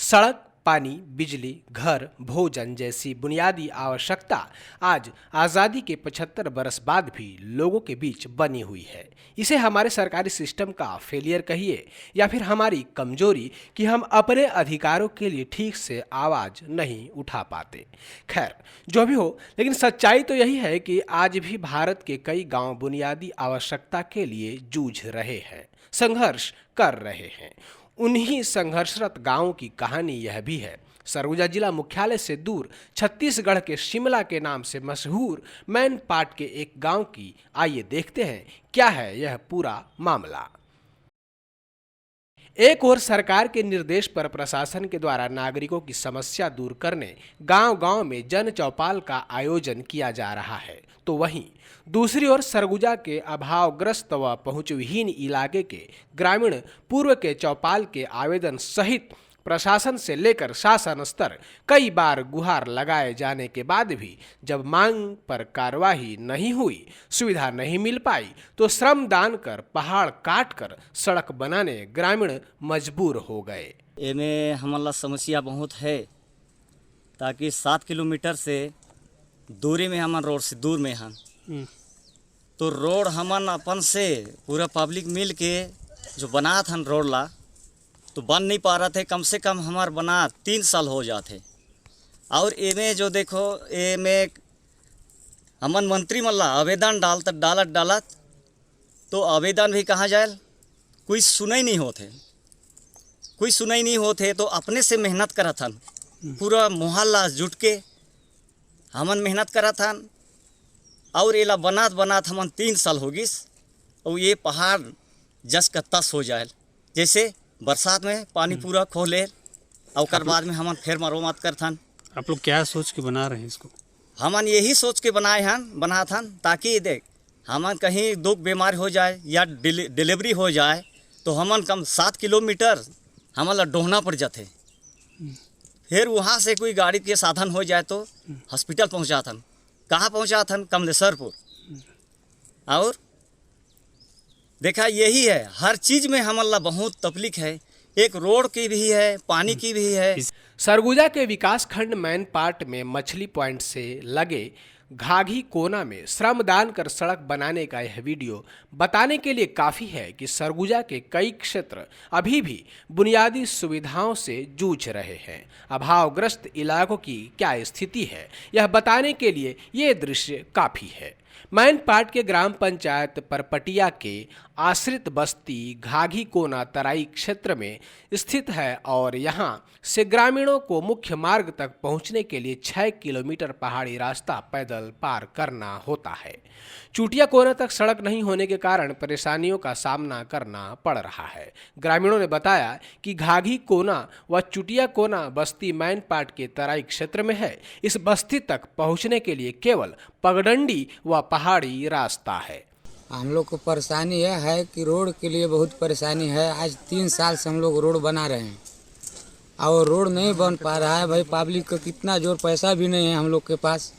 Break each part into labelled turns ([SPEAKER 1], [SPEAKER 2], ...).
[SPEAKER 1] सड़क, पानी, बिजली, घर, भोजन जैसी बुनियादी आवश्यकता आज आज़ादी के 75 बरस बाद भी लोगों के बीच बनी हुई है। इसे हमारे सरकारी सिस्टम का फेलियर कहिए या फिर हमारी कमजोरी कि हम अपने अधिकारों के लिए ठीक से आवाज़ नहीं उठा पाते। खैर, जो भी हो, लेकिन सच्चाई तो यही है कि आज भी भारत के कई गांव बुनियादी आवश्यकता के लिए जूझ रहे हैं, संघर्ष कर रहे हैं। उन्हीं संघर्षरत गांवों की कहानी यह भी है। सरगुजा जिला मुख्यालय से दूर छत्तीसगढ़ के शिमला के नाम से मशहूर मैनपाट के एक गांव की। आइए देखते हैं क्या है यह पूरा मामला। एक ओर सरकार के निर्देश पर प्रशासन के द्वारा नागरिकों की समस्या दूर करने गांव-गांव में जन चौपाल का आयोजन किया जा रहा है, तो वहीं दूसरी ओर सरगुजा के अभावग्रस्त व पहुंचविहीन इलाके के ग्रामीण पूर्व के चौपाल के आवेदन सहित प्रशासन से लेकर शासन स्तर कई बार गुहार लगाए जाने के बाद भी जब मांग पर कार्रवाई नहीं हुई, सुविधा नहीं मिल पाई, तो श्रम दान कर पहाड़ काट कर सड़क बनाने ग्रामीण मजबूर हो गए।
[SPEAKER 2] एमे हमला समस्या बहुत है, ताकि 7 किलोमीटर से दूरी में हमन रोड से दूर में हन, तो रोड हमन अपन से पूरा पब्लिक मिल के जो बनात हन रोड ला, तो बन नहीं पा रहा थे। कम से कम हमार बना 3 साल हो जाते। और एमे जो देखो, एमे हमन मंत्री मल्ला आवेदन डालत तो आवेदन भी कहाँ जाए, कोई सुनाई नहीं होते। तो अपने से मेहनत करत हन, पूरा मोहल्ला जुट के हमन मेहनत करत हन। और एला बनात हमन 3 साल हो गिस, और ये पहाड़ जस का तस हो जाए। जैसे बरसात में पानी पूरा खोले, और बाद में हमन फिर मरम्मत करथन।
[SPEAKER 3] आप लोग क्या सोच के बना रहे हैं इसको?
[SPEAKER 2] हमन यही सोच के बनात हन, ताकि देख हमन कहीं दुख बीमार हो जाए या डिलीवरी हो जाए, तो हमन कम 7 किलोमीटर हमन ला डोहना पड़ जाते। फिर वहाँ से कोई गाड़ी के साधन हो जाए तो हॉस्पिटल पहुँचाथन। कहाँ पहुँचाथन? कमलेश्वरपुर। और देखा, यही है, हर चीज में हमला बहुत तकलीफ है। एक रोड की भी है, पानी की भी है।
[SPEAKER 1] सरगुजा के विकास खंड मैनपाट में मछली पॉइंट से लगे घाघी कोना में श्रमदान कर सड़क बनाने का यह वीडियो बताने के लिए काफ़ी है कि सरगुजा के कई क्षेत्र अभी भी बुनियादी सुविधाओं से जूझ रहे हैं। अभावग्रस्त इलाकों की क्या स्थिति है, यह बताने के लिए ये दृश्य काफ़ी है। मैनपाट के ग्राम पंचायत परपटिया के आश्रित बस्ती घाघी कोना तराई क्षेत्र में स्थित है और यहाँ से ग्रामीणों को मुख्य मार्ग तक पहुँचने के लिए 6 किलोमीटर पहाड़ी रास्ता पैदल पार करना होता है। चुटिया कोना तक सड़क नहीं होने के कारण परेशानियों का सामना करना पड़ रहा है। ग्रामीणों ने बताया कि घाघी कोना व चुटिया कोना बस्ती मैनपाट के तराई क्षेत्र में है। इस बस्ती तक पहुँचने के लिए केवल पगडंडी व पहाड़ी रास्ता है।
[SPEAKER 4] हम लोग को परेशानी है कि रोड के लिए बहुत परेशानी है। आज 3 साल से हम लोग रोड बना रहे हैं और रोड नहीं बन पा रहा है। भाई, पब्लिक का कितना जोर, पैसा भी नहीं है हम लोग के पास,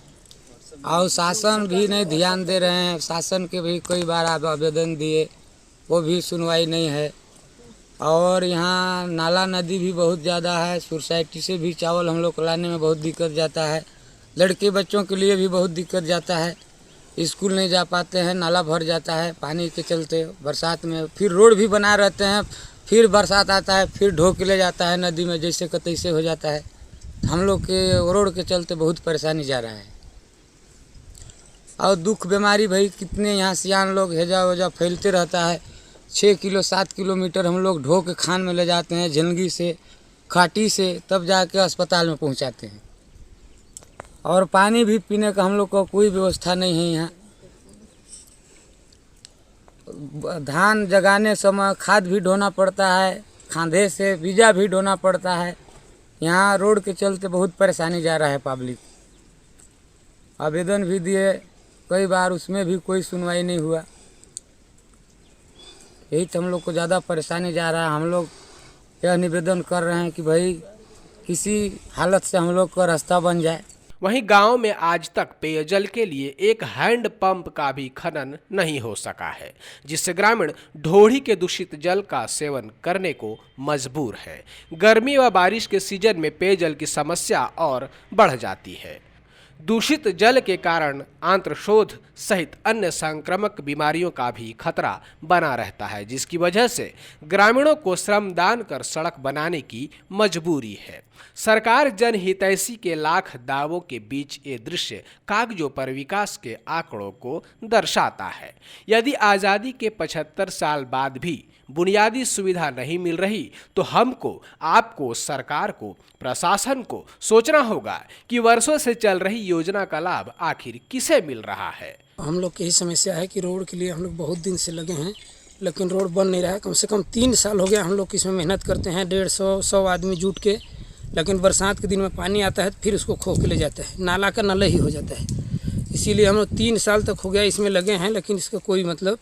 [SPEAKER 4] और शासन भी नहीं ध्यान दे रहे हैं। शासन के भी कई बार आवेदन दिए, वो भी सुनवाई नहीं है। और यहाँ नाला नदी भी बहुत ज़्यादा है। सोसाइटी से भी चावल हम लोग को लाने में बहुत दिक्कत जाता है। लड़के बच्चों के लिए भी बहुत दिक्कत जाता है, स्कूल नहीं जा पाते हैं, नाला भर जाता है पानी के चलते। बरसात में फिर रोड भी बना रहते हैं, फिर बरसात आता है, फिर ढो के ले जाता है नदी में, जैसे का तैसे हो जाता है। हम लोग के रोड के चलते बहुत परेशानी जा रहा है। और दुख बीमारी भाई, कितने यहाँ सियान लोग हेजा वजा फैलते रहता है। 6 किलो 7 किलोमीटर हम लोग ढो के खान में ले जाते हैं, झिलगी से, खाटी से, तब जाके अस्पताल में पहुँचाते हैं। और पानी भी पीने का हम लोग को कोई व्यवस्था नहीं है यहाँ। धान जगाने समय खाद भी ढोना पड़ता है, खांधे से बीजा भी ढोना पड़ता है। यहाँ रोड के चलते बहुत परेशानी जा रहा है पब्लिक। आवेदन भी दिए कई बार, उसमें भी कोई सुनवाई नहीं हुआ। यही तो हम लोग को ज़्यादा परेशानी जा रहा है। हम लोग यह निवेदन कर रहे हैं कि भाई किसी हालत से हम लोग का रास्ता बन जाए।
[SPEAKER 1] वहीं गांव में आज तक पेयजल के लिए एक हैंड पंप का भी खनन नहीं हो सका है, जिससे ग्रामीण ढोढ़ी के दूषित जल का सेवन करने को मजबूर है। गर्मी व बारिश के सीजन में पेयजल की समस्या और बढ़ जाती है। दूषित जल के कारण आंत्रशोथ सहित अन्य संक्रामक बीमारियों का भी खतरा बना रहता है, जिसकी वजह से ग्रामीणों को श्रमदान कर सड़क बनाने की मजबूरी है। सरकार जनहितैषी के लाख दावों के बीच ये दृश्य कागजों पर विकास के आंकड़ों को दर्शाता है। यदि आज़ादी के 75 साल बाद भी बुनियादी सुविधा नहीं मिल रही तो हमको, आपको, सरकार को, प्रशासन को सोचना होगा कि वर्षों से चल रही योजना का लाभ आखिर किसे मिल रहा है।
[SPEAKER 5] हम लोग की यही समस्या है कि रोड के लिए हम लोग बहुत दिन से लगे हैं, लेकिन रोड बन नहीं रहा है। कम से कम 3 साल हो गया हम लोग इसमें मेहनत करते हैं, 150-100 आदमी जुट के, लेकिन बरसात के दिन में पानी आता है तो फिर उसको खो के ले जाता है, नाला का नाला ही हो जाता है। इसीलिए हम लोग 3 साल तक हो गया इसमें लगे हैं, लेकिन इसका कोई मतलब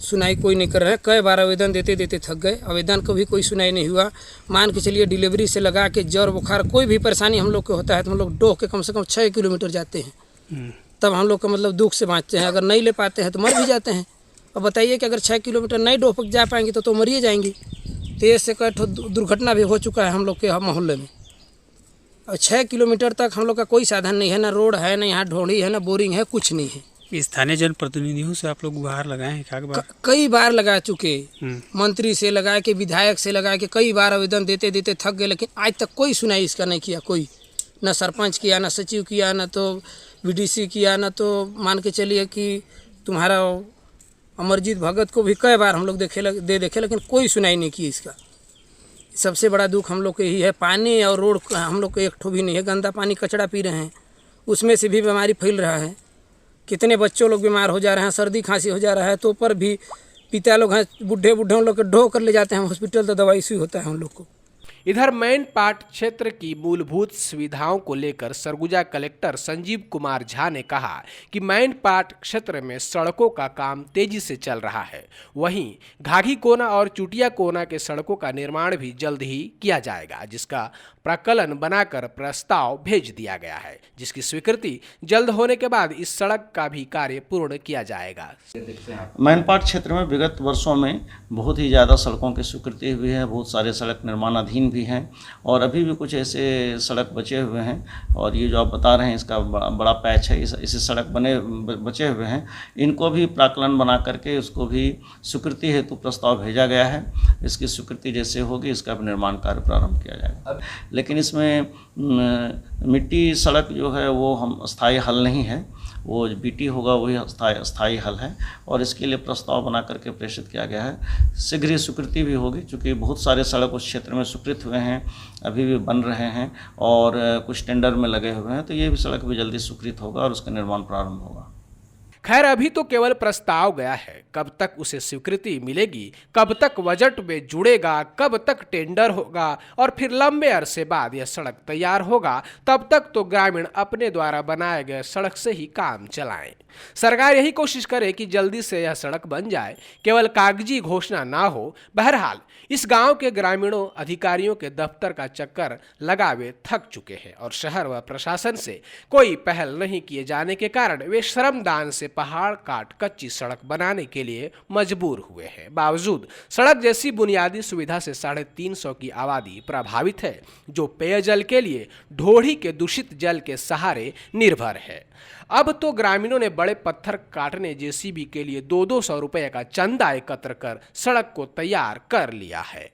[SPEAKER 5] सुनाई कोई नहीं कर रहा है। कई बार आवेदन देते देते थक गए, आवेदन को भी कोई सुनाई नहीं हुआ। मान के चलिए डिलीवरी से लगा के जर बुखार कोई भी परेशानी हम लोग को होता है तो हम लोग डोह के कम से कम 6 किलोमीटर जाते हैं, तब हम लोग का मतलब दुख से बाँचते हैं। अगर नहीं ले पाते हैं तो मर भी जाते हैं। अब बताइए कि अगर 6 किलोमीटर नहीं डोह पर जा पाएंगे तो मरिए जाएंगे। तेज से कई दुर्घटना भी हो चुका है हम लोग के मोहल्ले में। और 6 किलोमीटर तक हम लोग का कोई साधन नहीं है, ना रोड है, ना यहाँ ढोड़ी है, ना बोरिंग है, कुछ नहीं है।
[SPEAKER 3] स्थानीय जनप्रतिनिधियों से आप लोग गुहार लगाए हैं क्या?
[SPEAKER 5] कई बार लगा चुके, मंत्री से लगा के, विधायक से लगा के, कई बार आवेदन देते देते थक गए, लेकिन आज तक कोई सुनाई इसका नहीं किया। कोई ना सरपंच किया, ना सचिव किया, ना तो VDC किया, ना तो मान के चलिए कि तुम्हारा अमरजीत भगत को भी कई बार हम लोग देखे, लेकिन कोई सुनाई नहीं की इसका। सबसे बड़ा दुख हम लोग को यही है। पानी और रोड हम लोग को एक ठो भी नहीं है। गंदा पानी, कचड़ा पी रहे हैं, उसमें से भी बीमारी फैल रहा है। कितने बच्चों लोग बीमार हो जा रहे हैं, सर्दी खांसी हो जा रहा है, तो पर भी पिता लोग हैं, बूढ़े हम लोग को ढो कर ले जाते हैं हॉस्पिटल, तो दवाई सुई होता है हम लोग को।
[SPEAKER 1] इधर मैनपाट क्षेत्र की मूलभूत सुविधाओं को लेकर सरगुजा कलेक्टर संजीव कुमार झा ने कहा कि मैनपाट क्षेत्र में सड़कों का काम तेजी से चल रहा है। वहीं घाघी कोना और चुटिया कोना के सड़कों का निर्माण भी जल्द ही किया जाएगा, जिसका प्रकलन बनाकर प्रस्ताव भेज दिया गया है, जिसकी स्वीकृति जल्द होने के बाद इस सड़क का भी कार्य पूर्ण किया जाएगा।
[SPEAKER 6] मैनपाट क्षेत्र में विगत वर्षों में बहुत ही ज़्यादा सड़कों की स्वीकृति हुई है। बहुत सारे सड़क निर्माणाधीन भी हैं और अभी भी कुछ ऐसे सड़क बचे हुए हैं। और ये जो आप बता रहे हैं इसका बड़ा पैच है, इसे सड़क बचे हुए हैं, इनको भी प्राकलन बना करके उसको भी स्वीकृति हेतु प्रस्ताव भेजा गया है। इसकी स्वीकृति जैसे होगी इसका भी निर्माण कार्य प्रारंभ किया जाएगा। लेकिन इसमें मिट्टी सड़क जो है वो हम स्थायी हल नहीं है, वो BT होगा वही स्थायी हल है और इसके लिए प्रस्ताव बना करके प्रेषित किया गया है। शीघ्र ही स्वीकृति भी होगी, क्योंकि बहुत सारे सड़क उस क्षेत्र में स्वीकृत हुए हैं, अभी भी बन रहे हैं और कुछ टेंडर में लगे हुए हैं, तो ये भी सड़क भी जल्दी स्वीकृत होगा और उसका निर्माण प्रारंभ होगा।
[SPEAKER 1] खैर, अभी तो केवल प्रस्ताव गया है, कब तक उसे स्वीकृति मिलेगी, कब तक बजट में जुड़ेगा, कब तक टेंडर होगा और फिर लंबे अरसे बाद यह सड़क तैयार होगा, तब तक तो ग्रामीण अपने द्वारा बनाए गए सड़क से ही काम चलाएं। सरकार यही कोशिश करे कि जल्दी से यह सड़क बन जाए, केवल कागजी घोषणा ना हो। बहरहाल इस गांव के ग्रामीणों अधिकारियों के दफ्तर का चक्कर लगावे थक चुके हैं और शहर व प्रशासन से कोई पहल नहीं किए जाने के कारण वे श्रमदान से पहाड़ काट कच्ची सड़क बनाने के लिए मजबूर हुए हैं। बावजूद सड़क जैसी बुनियादी सुविधा से 350 की आबादी प्रभावित है, जो पेयजल के लिए ढोढ़ी के दूषित जल के सहारे निर्भर है। अब तो ग्रामीणों ने बड़े पत्थर काटने JCB के लिए 200 रुपये का चंदा एकत्र कर सड़क को तैयार कर लिया है।